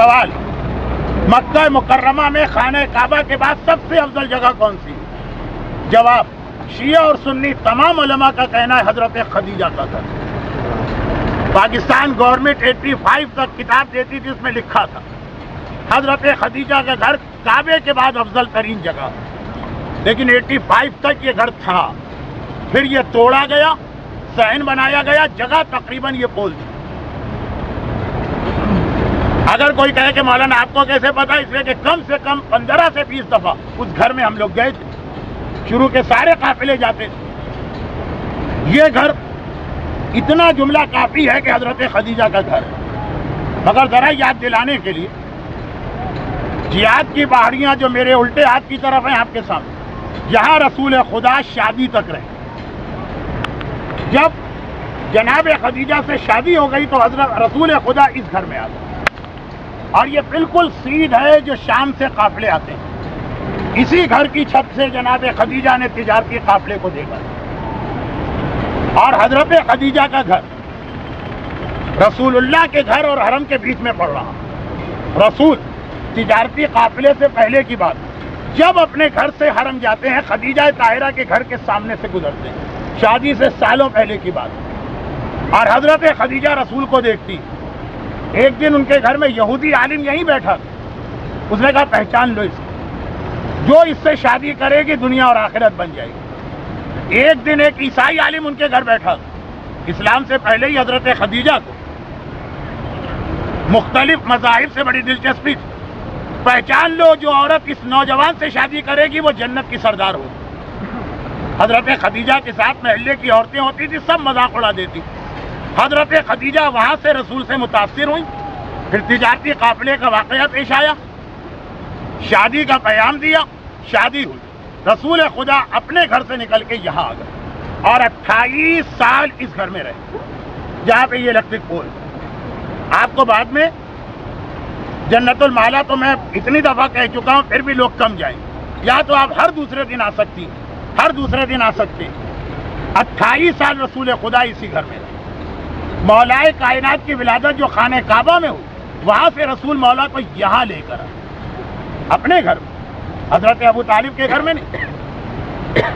سوال، مکہ مکرمہ میں خانہ کعبہ کے بعد سب سے افضل جگہ کون سی؟ جواب، شیعہ اور سنی تمام علماء کا کہنا ہے حضرت خدیجہ کا گھر۔ پاکستان گورنمنٹ 85 تک کتاب دیتی تھی، اس میں لکھا تھا حضرت خدیجہ کا گھر کعبے کے بعد افضل ترین جگہ، لیکن 85 تک یہ گھر تھا، پھر یہ توڑا گیا، صحن بنایا گیا، جگہ تقریباً یہ پول تھی۔ اگر کوئی کہے کہ مولانا آپ کو کیسے پتا، اس لیے کہ کم سے کم 15 سے 20 دفعہ اس گھر میں ہم لوگ گئے تھے، شروع کے سارے قافلے جاتے تھے۔ یہ گھر اتنا جملہ کافی ہے کہ حضرت خدیجہ کا گھر ہے۔ مگر ذرا یاد دلانے کے لیے، جہاد کی پہاڑیاں جو میرے الٹے ہاتھ کی طرف ہیں آپ کے سامنے، یہاں رسول خدا شادی تک رہے۔ جب جناب خدیجہ سے شادی ہو گئی تو حضرت رسول خدا اس گھر میں آ گئے، اور یہ بالکل سیدھ ہے جو شام سے قافلے آتے ہیں۔ اسی گھر کی چھت سے جناب خدیجہ نے تجارتی قافلے کو دیکھا، اور حضرت خدیجہ کا گھر رسول اللہ کے گھر اور حرم کے بیچ میں پڑ رہا۔ رسول تجارتی قافلے سے پہلے کی بات، جب اپنے گھر سے حرم جاتے ہیں خدیجہ طاہرہ کے گھر کے سامنے سے گزرتے ہیں، شادی سے سالوں پہلے کی بات، اور حضرت خدیجہ رسول کو دیکھتی۔ ایک دن ان کے گھر میں یہودی عالم یہیں بیٹھا، اس نے کہا پہچان لو اس کو، جو اس سے شادی کرے گی دنیا اور آخرت بن جائے گی۔ ایک دن ایک عیسائی عالم ان کے گھر بیٹھا، اسلام سے پہلے ہی حضرت خدیجہ کو مختلف مذاہب سے بڑی دلچسپی تھی۔ پہچان لو جو عورت اس نوجوان سے شادی کرے گی وہ جنت کی سردار ہوگی۔ حضرت خدیجہ کے ساتھ محلے کی عورتیں ہوتی تھی، سب مذاق اڑا دیتی۔ حضرت خدیجہ وہاں سے رسول سے متاثر ہوئی، پھر تجارتی قافلے کا واقعہ پیش آیا، شادی کا پیام دیا، شادی ہوئی۔ رسول خدا اپنے گھر سے نکل کے یہاں آ گئے اور 28 سال اس گھر میں رہے، جہاں پہ یہ الیکٹرک پول۔ آپ کو بعد میں جنت المالا تو میں اتنی دفعہ کہہ چکا ہوں، پھر بھی لوگ کم جائیں، یا تو آپ ہر دوسرے دن آ سکتی، ہر دوسرے دن آ سکتے۔ 28 سال رسول خدا اسی گھر میں رہے۔ مولائے کائنات کی ولادت جو خانہ کعبہ میں ہوئی، وہاں سے رسول مولا کو یہاں لے کر آئے، اپنے گھر میں، حضرت ابو طالب کے گھر میں نہیں۔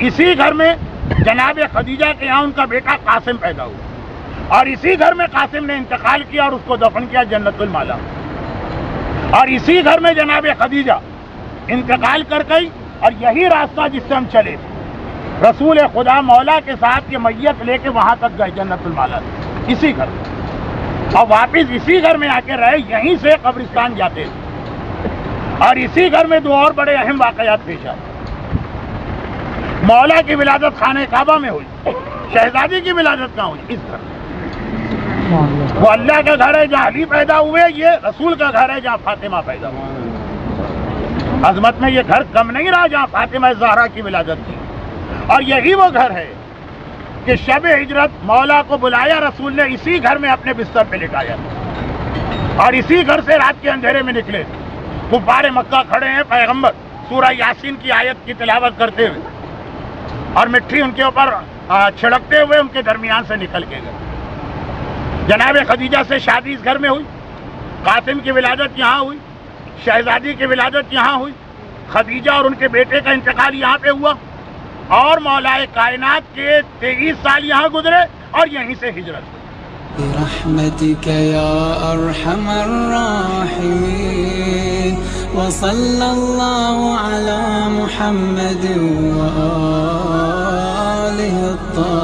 اسی گھر میں جناب خدیجہ کے یہاں ان کا بیٹا قاسم پیدا ہوا، اور اسی گھر میں قاسم نے انتقال کیا اور اس کو دفن کیا جنت المالا، اور اسی گھر میں جناب خدیجہ انتقال کر گئی، اور یہی راستہ جس سے ہم چلے تھے، رسول خدا مولا کے ساتھ یہ میت لے کے وہاں تک گئے جنت المالا، اسی گھر میں، اور واپس اسی گھر میں آ کے رہے، یہیں سے قبرستان جاتے تھے۔ اور اسی گھر میں دو اور بڑے اہم واقعات پیش آئے۔ مولا کی ولادت خانہ کعبہ میں ہوئی، شہزادی کی ولادت کہاں ہوئی؟ اس گھر۔ وہ اللہ کا گھر ہے جہاں علی پیدا ہوئے، یہ رسول کا گھر ہے جہاں فاطمہ پیدا ہوئی۔ عظمت میں یہ گھر کم نہیں رہا جہاں فاطمہ زہرا کی ولادت کی، اور یہی وہ گھر ہے کہ شب ہجرت مولا کو بلایا رسول نے، اسی گھر میں اپنے بستر پہ لٹایا، اور اسی گھر سے رات کے اندھیرے میں نکلے۔ کفار مکہ کھڑے ہیں، پیغمبر سورہ یاسین کی آیت کی تلاوت کرتے ہوئے اور مٹھی ان کے اوپر چھڑکتے ہوئے ان کے درمیان سے نکل کے گئے۔ جناب خدیجہ سے شادی اس گھر میں ہوئی، قاسم کی ولادت یہاں ہوئی، شہزادی کی ولادت یہاں ہوئی، خدیجہ اور ان کے بیٹے کا انتقال یہاں پہ ہوا، اور مولائے کائنات کے 23 سال یہاں گزرے اور یہیں سے ہجرت ہوئی۔ برحمتك يا أرحم الراحمين وصلى الله على محمد وآله الطاهرين